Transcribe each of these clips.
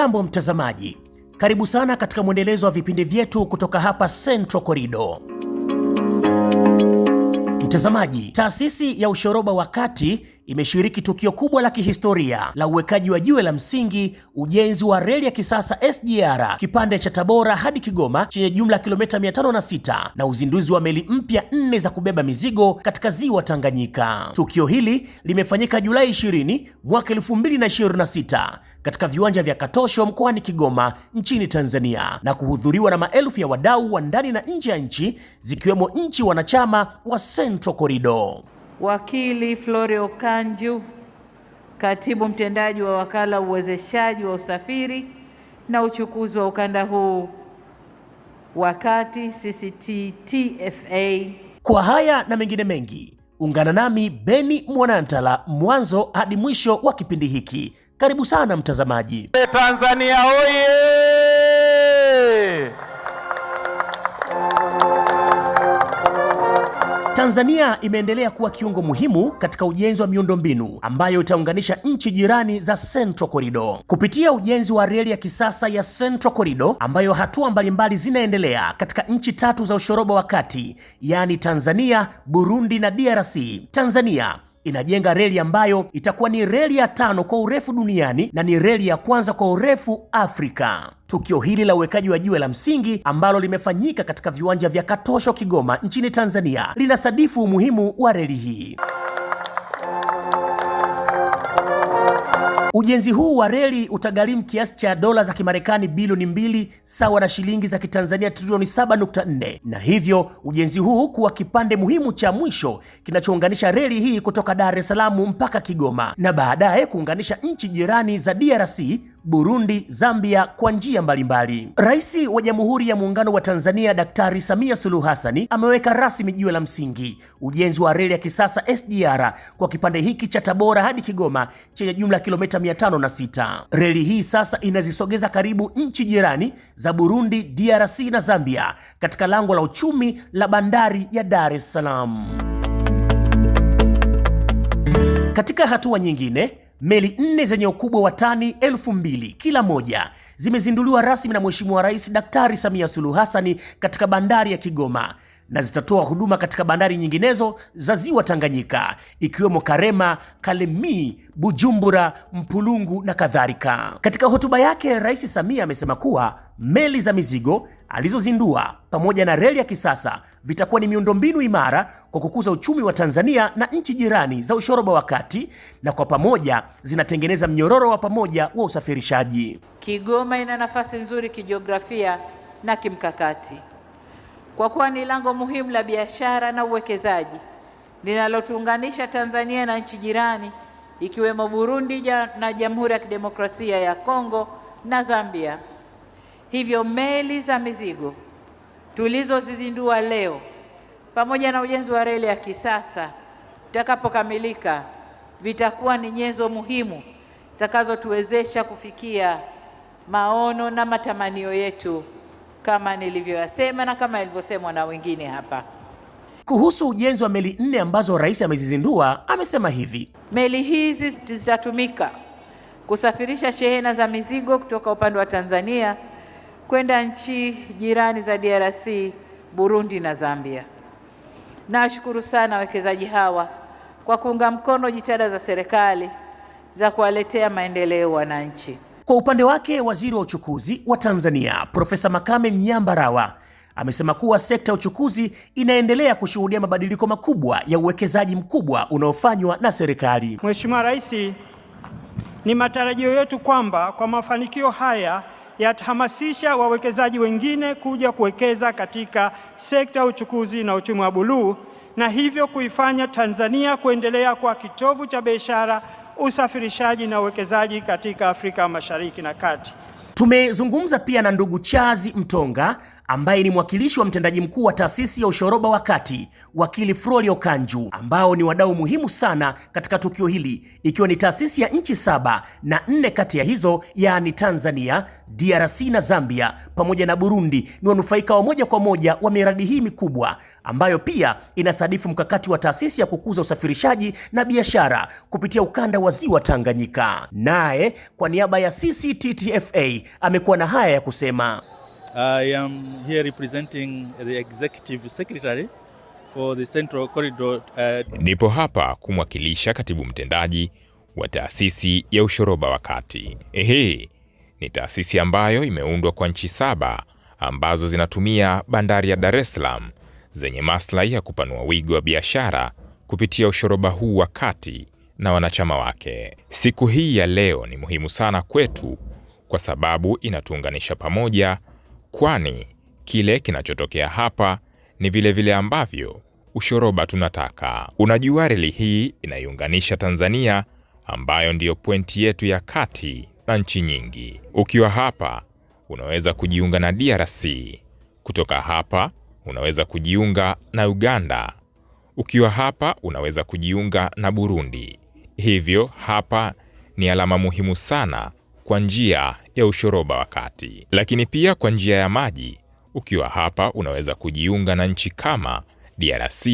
Hujambo mtazamaji, karibu sana katika mwendelezo wa vipindi vyetu kutoka hapa Central Corridor. Mtazamaji, taasisi ya ushoroba wa kati imeshiriki tukio kubwa la kihistoria la uwekaji wa jiwe la msingi ujenzi wa reli ya kisasa SGR kipande cha Tabora hadi Kigoma chenye jumla ya kilomita 506 na uzinduzi wa meli mpya 4 za kubeba mizigo katika ziwa Tanganyika. Tukio hili limefanyika Julai 20 mwaka 2026 katika viwanja vya Katosho mkoani Kigoma nchini Tanzania na kuhudhuriwa na maelfu ya wadau wa ndani na nje ya nchi zikiwemo nchi wanachama wa Central Corridor. Wakili Florio Kanju, katibu mtendaji wa wakala uwezeshaji wa usafiri na uchukuzi wa ukanda huu wa kati CCT-TFA. Kwa haya na mengine mengi, ungana nami Beni Mwanantala mwanzo hadi mwisho wa kipindi hiki. Karibu sana mtazamaji. Tanzania oye! Tanzania imeendelea kuwa kiungo muhimu katika ujenzi wa miundombinu ambayo itaunganisha nchi jirani za Central Corridor. Kupitia ujenzi wa reli ya kisasa ya Central Corridor ambayo hatua mbalimbali zinaendelea katika nchi 3 za ushoroba wa kati, yaani Tanzania, Burundi na DRC. Tanzania inajenga reli ambayo itakuwa ni reli ya 5 kwa urefu duniani na ni reli ya kwanza kwa urefu Afrika. Tukio hili la uwekaji wa jiwe la msingi ambalo limefanyika katika viwanja vya Katosho Kigoma nchini Tanzania linasadifu umuhimu wa reli hii. Ujenzi huu wa reli utagharimu kiasi cha dola za Kimarekani bilioni 2 sawa na shilingi za Kitanzania trilioni 7.4, na hivyo ujenzi huu kuwa kipande muhimu cha mwisho kinachounganisha reli hii kutoka Dar es Salaam mpaka Kigoma na baadaye kuunganisha nchi jirani za DRC, Burundi, Zambia kwa njia mbalimbali. Rais wa Jamhuri ya Muungano wa Tanzania Daktari Samia Suluhu Hassan ameweka rasmi jiwe la msingi ujenzi wa reli ya kisasa SGR kwa kipande hiki cha Tabora hadi Kigoma chenye jumla kilomita 506. Reli hii sasa inazisogeza karibu nchi jirani za Burundi, DRC na Zambia katika lango la uchumi la bandari ya Dar es Salaam. Katika hatua nyingine, meli 4 zenye ukubwa wa tani 2000 kila moja zimezinduliwa rasmi na Mheshimiwa Rais Daktari Samia Suluhu Hassan katika bandari ya Kigoma na zitatoa huduma katika bandari nyinginezo za ziwa Tanganyika ikiwemo Karema, Kalemie, Bujumbura, Mpulungu na kadhalika. Katika hotuba yake, Rais Samia amesema kuwa meli za mizigo alizozindua pamoja na reli ya kisasa vitakuwa ni miundombinu imara kwa kukuza uchumi wa Tanzania na nchi jirani za ushoroba wa kati, na kwa pamoja zinatengeneza mnyororo wa pamoja wa usafirishaji. Kigoma ina nafasi nzuri kijiografia na kimkakati kwa kuwa ni lango muhimu la biashara na uwekezaji linalotuunganisha Tanzania na nchi jirani ikiwemo Burundi na Jamhuri ya Kidemokrasia ya Kongo na Zambia. Hivyo meli za mizigo tulizozizindua leo pamoja na ujenzi wa reli ya kisasa utakapokamilika vitakuwa ni nyenzo muhimu zitakazotuwezesha kufikia maono na matamanio yetu kama nilivyoyasema na kama ilivyosemwa na wengine hapa. Kuhusu ujenzi wa meli 4 ambazo rais amezizindua, amesema hivi: meli hizi zitatumika kusafirisha shehena za mizigo kutoka upande wa Tanzania kwenda nchi jirani za DRC, Burundi na Zambia. Nashukuru sana wawekezaji hawa kwa kuunga mkono jitihada za serikali za kuwaletea maendeleo wananchi. Kwa upande wake, waziri wa uchukuzi wa Tanzania Profesa Makame Mnyambarawa amesema kuwa sekta ya uchukuzi inaendelea kushuhudia mabadiliko makubwa ya uwekezaji mkubwa unaofanywa na serikali. Mheshimiwa Rais, ni matarajio yetu kwamba kwa mafanikio haya yatahamasisha wawekezaji wengine kuja kuwekeza katika sekta ya uchukuzi na uchumi wa buluu na hivyo kuifanya Tanzania kuendelea kuwa kitovu cha biashara, usafirishaji na uwekezaji katika Afrika Mashariki na Kati. Tumezungumza pia na ndugu Chazi Mtonga ambaye ni mwakilishi wa mtendaji mkuu wa taasisi ya ushoroba wa kati, wakili Frolio Kanju, ambao ni wadau muhimu sana katika tukio hili, ikiwa ni taasisi ya nchi 7 na 4 kati ya hizo, yaani Tanzania, DRC na Zambia pamoja na Burundi ni wanufaika wa moja kwa moja wa miradi hii mikubwa, ambayo pia inasadifu mkakati wa taasisi ya kukuza usafirishaji na biashara kupitia ukanda wa Ziwa Tanganyika. Naye kwa niaba ya CCTTFA amekuwa na haya ya kusema. I am here representing the Executive Secretary for the Central Corridor. Nipo hapa kumwakilisha katibu mtendaji wa taasisi ya ushoroba wa kati. Ni taasisi ambayo imeundwa kwa nchi 7 ambazo zinatumia bandari ya Dar es Salaam zenye maslahi ya kupanua wigo wa biashara kupitia ushoroba huu wa kati na wanachama wake. Siku hii ya leo ni muhimu sana kwetu kwa sababu inatuunganisha pamoja, kwani kile kinachotokea hapa ni vile vile ambavyo ushoroba tunataka. Unajua, reli hii inaiunganisha Tanzania ambayo ndiyo pointi yetu ya kati na nchi nyingi. Ukiwa hapa unaweza kujiunga na DRC. Kutoka hapa unaweza kujiunga na Uganda. Ukiwa hapa unaweza kujiunga na Burundi. Hivyo hapa ni alama muhimu sana kwa njia ya ushoroba wa kati. Lakini pia kwa njia ya maji, ukiwa hapa unaweza kujiunga na nchi kama DRC,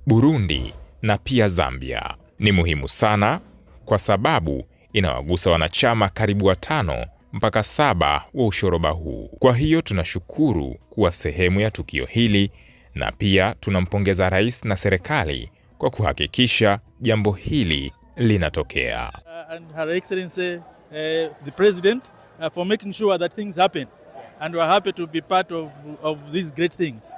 Burundi na pia Zambia. Ni muhimu sana kwa sababu inawagusa wanachama karibu 5 mpaka 7 wa ushoroba huu. Kwa hiyo tunashukuru kuwa sehemu ya tukio hili, na pia tunampongeza rais na serikali kwa kuhakikisha jambo hili linatokea. And Her Excellency the President for making sure that things happen, and we are happy to be part of these great things.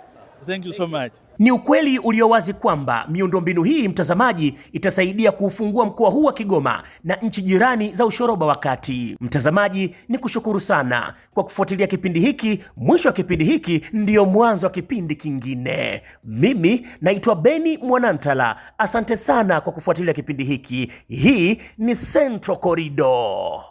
Thank you so much. Ni ukweli ulio wazi kwamba miundombinu hii, mtazamaji, itasaidia kuufungua mkoa huu wa Kigoma na nchi jirani za ushoroba wa kati. Mtazamaji, ni kushukuru sana kwa kufuatilia kipindi hiki. Mwisho wa kipindi hiki ndiyo mwanzo wa kipindi kingine. Mimi naitwa Beni Mwanantala. Asante sana kwa kufuatilia kipindi hiki. Hii ni Central Corridor.